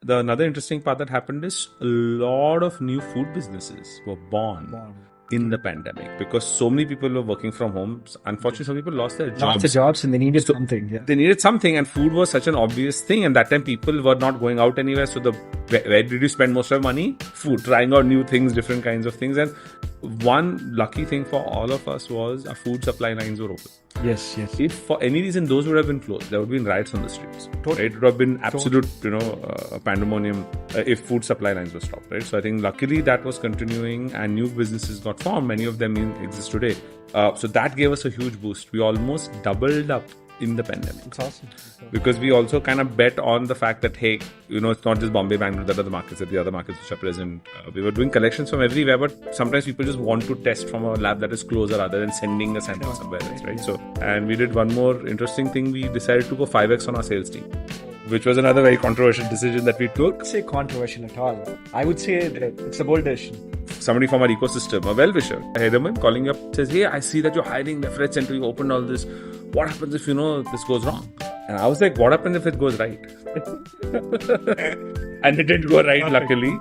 another interesting part that happened is a lot of new food businesses were born in the pandemic because so many people were working from home. Unfortunately, some people lost their jobs. Lost their jobs and they needed something. Yeah. They needed something, and food was such an obvious thing. And that time, people were not going out anywhere. So where did you spend most of your money? Food, trying out new things, different kinds of things. And one lucky thing for all of us was our food supply lines were open. Yes. If for any reason those would have been closed, there would have been riots on the streets. Right? It would have been absolute, pandemonium if food supply lines were stopped. Right. So I think luckily that was continuing, and new businesses got formed. Many of them exist today. So that gave us a huge boost. We almost doubled up in the pandemic. It's awesome. Because we also kind of bet on the fact that, hey, it's not just Bombay, Bangalore, that are the markets, that the other markets which are present. We were doing collections from everywhere, but sometimes people just want to test from a lab that is closer rather than sending a sample somewhere else, right? So, and we did one more interesting thing. We decided to go 5x on our sales team, which was another very controversial decision that we took. I wouldn't say controversial at all. I would say that it's a bold decision. Somebody from our ecosystem, a well-wisher, Hedaman, calling up, says, hey, I see that you're hiring left, right, center, you opened all this. What happens if, this goes wrong? And I was like, what happens if it goes right? And it didn't go right, luckily.